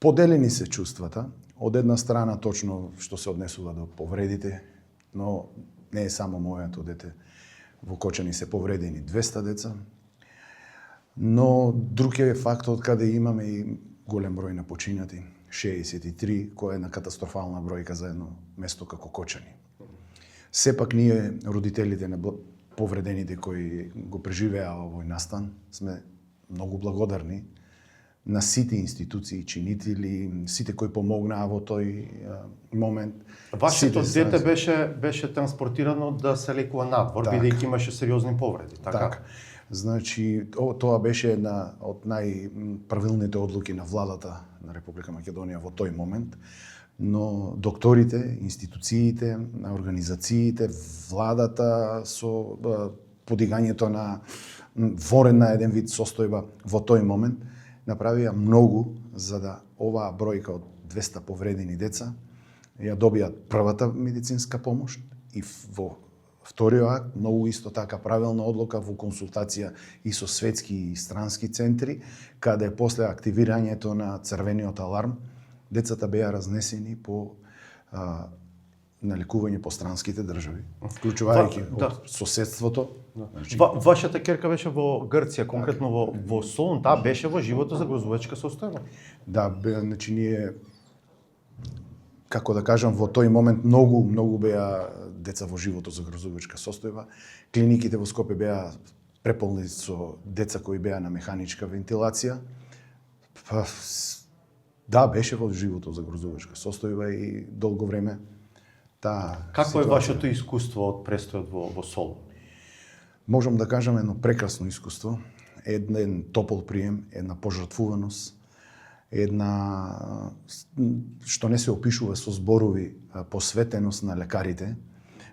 Поделени се чувствата. Од една страна точно што се однесува до повредите, но не е само моето дете. Во Кочани се повредени 200 деца. Но друг е фактот каде имаме и голем број на починати, 63, која е една катастрофална бројка за едно место како Кочани. Сепак ние, родителите на повредените кои го преживеа овој настан, сме многу благодарни на сите институции, чинители, сите кои помогнаа во тој момент. Вашето дете беше транспортирано да се лекува надвор, бидејќи имаше сериозни повреди, така? Значи, тоа беше една од најправилните одлуки на владата на Република Македонија во тој момент, но докторите, институциите, организациите, владата со подигањето на ворена еден вид состојба во тој момент, направија многу за да оваа бројка од 200 повредени деца ја добијат првата медицинска помош и во вториот акт многу исто така правилна одлука во консултација и со светски и странски центри, каде после активирањето на црвениот аларм децата беа разнесени по на лекување по странските држави, вклучувајќи од соседството. Значи, вашата ќерка беше во Грција, конкретно во Солун, таа беше во живото загрозувачка состојба. Да, значи ние, како да кажам, во тој момент многу беа деца во живото загрозувачка состојба. Клиниките во Скопје беа преполни со деца кои беа на механичка вентилација. Да, беше во живото загрозувачка состојба и долго време. Какво е вашето искуство од престојот во Солун? Можам да кажам едно прекрасно искуство, еден топол прием, една пожртвуваност, една што не се опишува со зборови посветеност на лекарите,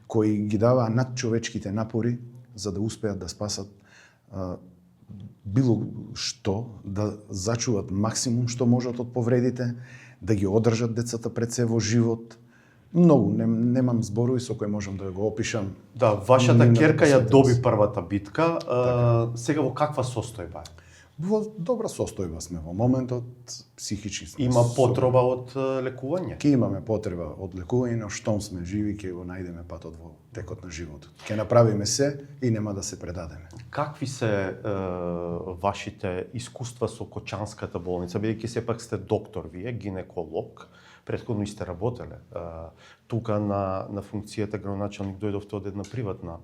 кои ги даваа надчовечките напори за да успеат да спасат било што, да зачуват максимум што можат од повредите, да ги одржат децата пред се во живот. Многу, немам зборови со кои можам да го опишам. Да, вашата ќерка ја доби првата битка, сега во каква состојба е? Во добра состојба сме во моментот, психички сме. Има потреба од лекување? Ке имаме потреба од лекување, но штом сме живи, ке го најдеме патот во текот на животот. Ке направиме се и нема да се предадеме. Какви се вашите искуства со Кочанската болница, бидејќи сепак сте доктор вие, гинеколог, претходно и сте работеле. Тука на функцијата градоначалник дојдовте од една приватна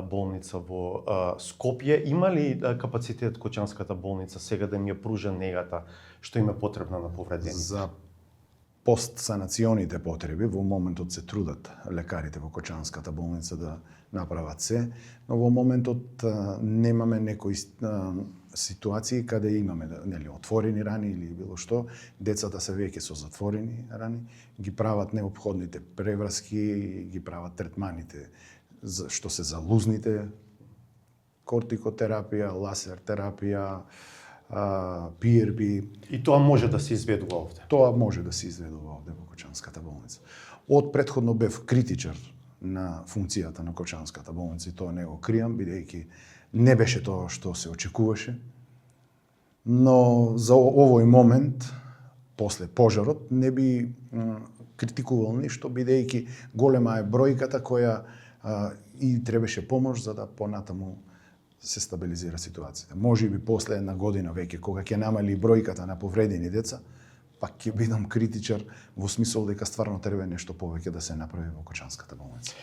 болница во Скопје. Има ли капацитет Кочанската болница сега да им ја пружа негата што им е потребна на повредени? За постсанационите потреби во моментот се трудат лекарите во Кочанската болница да направат се, но во моментот немаме некои ситуации каде имаме отворени рани или било што, децата се веќе со затворени рани, ги прават неопходните превраски, ги прават третманите што се за лузните, кортикотерапија, лазер терапија, PRP. И тоа може да се изведува овде? Тоа може да се изведува овде во Кочанската болница. Од претходно бев критичар на функцијата на Кочанската болница и тоа не го кријам, бидејќи не беше тоа што се очекуваше. Но за овој момент, после пожарот, не би критикувал ништо, бидејќи голема е бројката која и требаше помош за да понатаму се стабилизира ситуацијата. Може би после една година веќе, кога ќе намали бројката на повредени деца, пак ќе бидам критичар во смисол дека стварно треба нешто повеќе да се направи во Кочанската болница.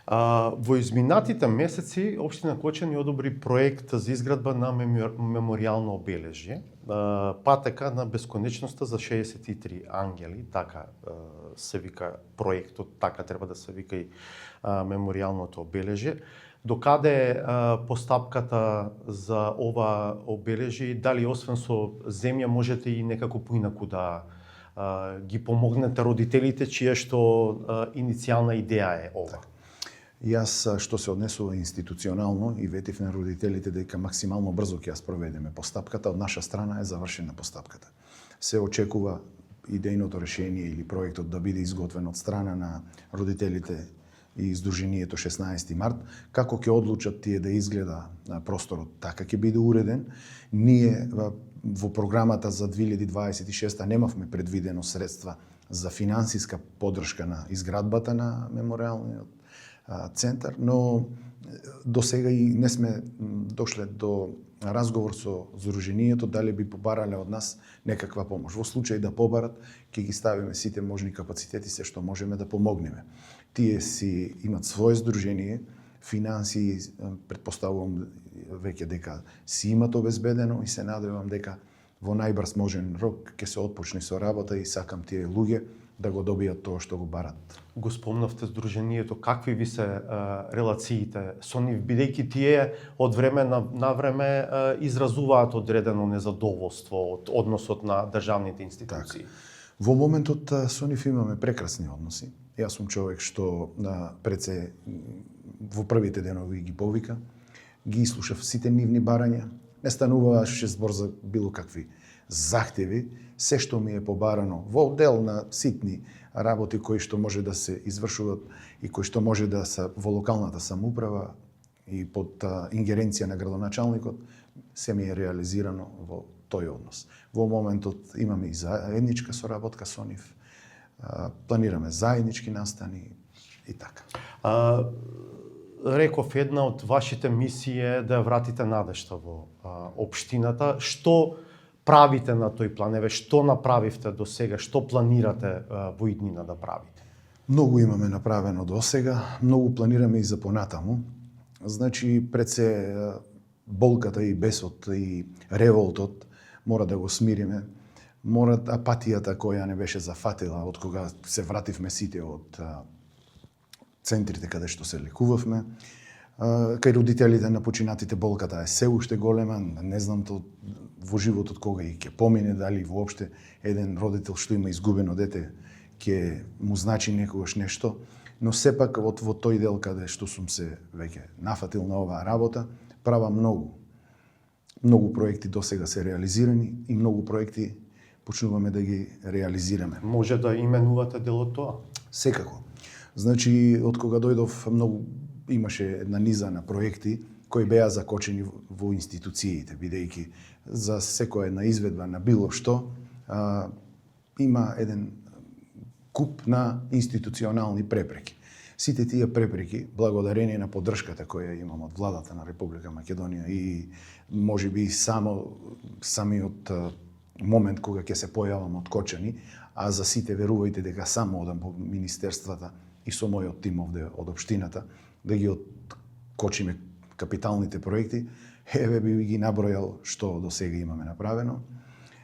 Во изминатите месеци општина Кочани одобри проект за изградба на меморијално обележје, патека на бесконечноста за 63 ангели, така се вика проектот, така треба да се вика и меморијалното обележје. Докаде е постапката за ова обележје и дали освен со земја можете и некако поинаку да ги помогнете родителите чија што иницијална идеја е ова? Јас, што се однесува институционално, и ветив на родителите дека максимално брзо ќе ја спроведеме постапката. Од наша страна е завршена постапката. Се очекува идејното решение или проектот да биде изготвен од страна на родителите и Сдруженијето 16 март, како ќе одлучат тие да изгледа просторот, така ќе биде уреден. Ние во програмата за 2026 немавме предвидено средства за финансиска поддршка на изградбата на меморијалниот центар, но до сега и не сме дошле до разговор со Сдруженијето дали би побарале од нас некаква помош. Во случај да побарат, ќе ги ставиме сите можни капацитети се што можеме да помогнеме. Тие си имат свое здружение, финансии, претпоставувам веќе дека си имат обезбедено и се надевам дека во најбрз можен рок ќе се отпочне со работа и сакам тие луѓе да го добијат тоа што го барат. Го спомнавте Сдруженијето, какви ви се релациите со нив, бидејќи тие од време на време изразуваат одредено незадоволство од односот на државните институции? Во моментот со нив имаме прекрасни односи. Јас сум човек што пред се во првите денови ги повика, ги слушав сите нивни барања. Не стануваше збор за било какви захтеви, се што ми е побарано во дел на ситни работи кои што може да се извршуваат и кои што може да се во локалната самоуправа и под ингеренција на градоначалникот, се ми е реализирано во тој однос. Во моментот имаме и заедничка соработка со нив, планираме заеднички настани и така. Реков, една од вашите мисии е да вратите надежта во општината. Што правите на тој план? Еве, што направивте до сега? Што планирате во иднина да правите? Многу имаме направено до сега, многу планираме и за понатаму. Значи, пред се болката и бесот и револтот мора да го смириме. Мора апатијата која не беше зафатила од кога се вративме сите од центрите каде што се лекувавме. Кај родителите на починатите болката е се уште голема, не знам то во животот кога и ќе помине, дали воопште еден родител што има изгубено дете ќе му значи некогаш нешто, но сепак во тој дел каде што сум се веќе нафатил на оваа работа, права многу проекти до сега се реализирани и многу проекти почнуваме да ги реализираме. Може да именувате дел од тоа? Секако. Значи, од кога дојдов, многу имаше една низа на проекти кои беа закочени во институциите, бидејќи за секоја една изведба на било што има еден куп на институционални препреки. Сите тие препреки, благодарение на поддршката која имам од владата на Република Македонија и можеби самиот момент кога ќе се појавам откочени, а за сите верувајте дека само одам по министерствата и со мојот тим овде од општината да ги откочиме капиталните проекти, еве би ги набројал што до сега имаме направено.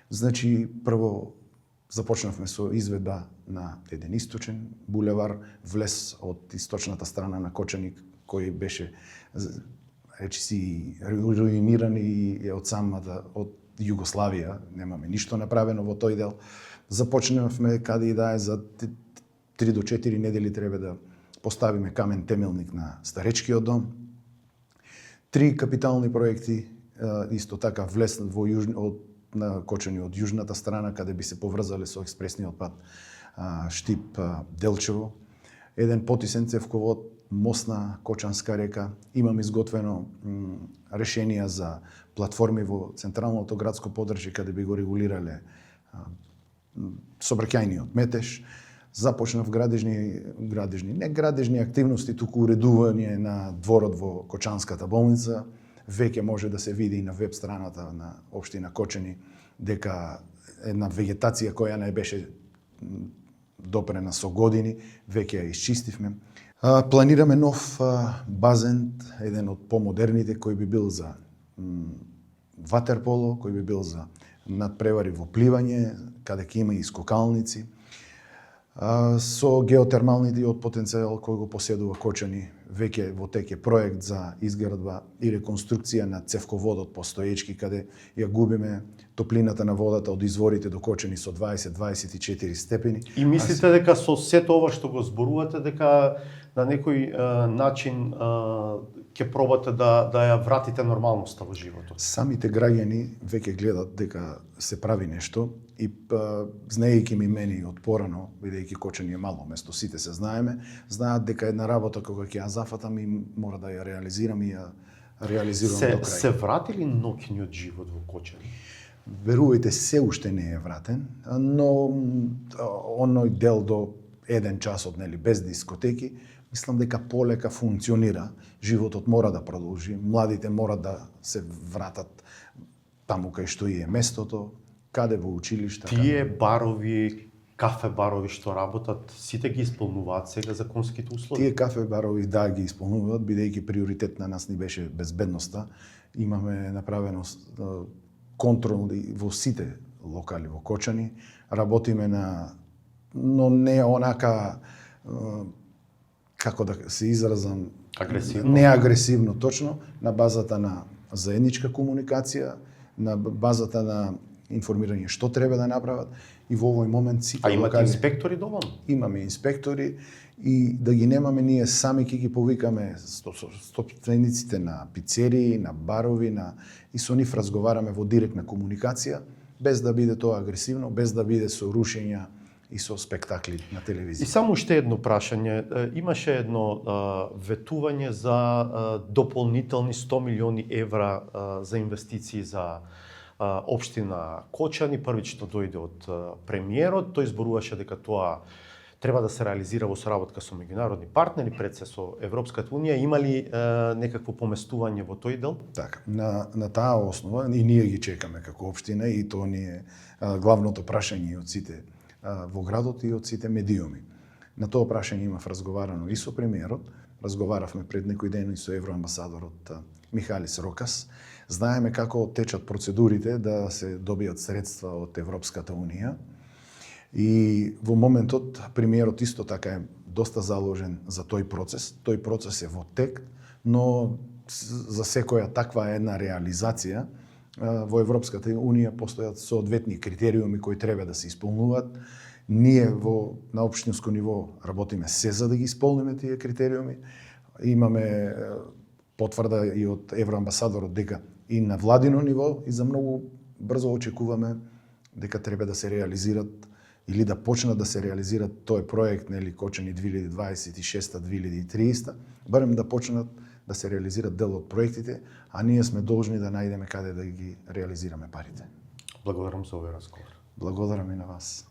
Значи, прво започнавме со изведба на еден источен булевар, влез од источната страна на Кочани, кој беше речиси руиниран и од самата од Југославија, немаме ништо направено во тој дел. Започнавме каде и да е за 3 до 4 недели треба да поставиме камен темелник на старечкиот дом. 3 капитални проекти исто така влеснат во на Кочани од јужната страна каде би се поврзале со експресниот пат Штип Делчево. Еден потисен цевковод, мост на Кочанска река. Имам изготвено решенија за платформи во централното градско подржје каде би го регулирале сообраќајниот метеж. Започнав не градежни активности, туку уредување на дворот во Кочанската болница. Веќе може да се види и на веб страната на општина Кочани дека една вегетација која не беше допрена со години, веќе ја исчистивме. Планираме нов базен, еден од помодерните кој би бил за ватерполо, кој би бил за надпревари во пливање, каде ќе има и скокалници. Со геотермалниот потенцијал кој го поседува Кочани, веќе во теке проект за изградба и реконструкција на цевководот постоечки, каде ја губиме топлината на водата од изворите до Кочани со 20-24 степени. И мислите дека со сето ова што го зборувате, дека на некој начин ќе пробате да ја вратите нормалноста во животот? Самите граѓани веќе гледат дека се прави нешто и знаејќи ми мене од порано, бидејќи Кочани е мало место, сите се знаат дека една работа кога ќе ја зафатам и мора да ја реализирам и ја реализирам до крај. Се врати ли ноќниот живот во Кочани? верувајте, се уште не е вратен, но оној дел до 1 часот, нели, без дискотеки, мислам дека полека функционира. Животот мора да продолжи, младите мора да се вратат таму кај што и е местото, каде во училишта. Тие барови, кафе барови што работат, сите ги исполнуваат сега законските услови? Тие кафе барови да ги исполнуваат, бидејќи приоритет на нас ни беше безбедноста. Имаме направено контроли во сите локали во Кочани. Работиме но не онака, како да се изразам, агресивно. Не агресивно точно, на базата на заедничка комуникација, на базата на информирање што треба да направат и во овој момент сите А имате локали... инспектори доволно? Имаме инспектори и да ги немаме ние сами ќе ги повикаме собствениците на пицерии, на барови, и со нив разговараме во директна комуникација, без да биде тоа агресивно, без да биде со рушења и со спектакли на телевизија. И само уште едно прашање. Имаше едно ветување за дополнителни 100 милиони евра за инвестиции за општина Кочани. Првично дојде од премиерот. Тој зборуваше дека тоа треба да се реализира во соработка со меѓународни партнери, пред се со Европската унија. Има ли некакво поместување во тој дел? Така, на таа основа и ние ги чекаме како општина и тоа ни е главното прашање од сите во градот и од сите медиуми. На тоа прашање имав разговарано и со премиерот, разговаравме пред некој ден и со евроамбасадорот Михалис Рокас. Знаеме како течат процедурите да се добијат средства од Европската унија. И во моментот премиерот исто така е доста заложен за тој процес. Тој процес е во тек, но за секоја таква една реализација во Европската унија постојат соодветни критериуми кои треба да се исполнуваат. Ние на општинско ниво работиме се за да ги исполниме тие критериуми. Имаме потврда и од евроамбасадорот дека и на владино ниво и за многу брзо очекуваме дека треба да се реализират или да почнат да се реализират тој проект, нели, Кочани 2026-2030, барем да почнат да се реализират дел од проектите, а ние сме должни да најдеме каде да ги реализираме парите. Благодарам за овој разговор. Благодарам и на вас.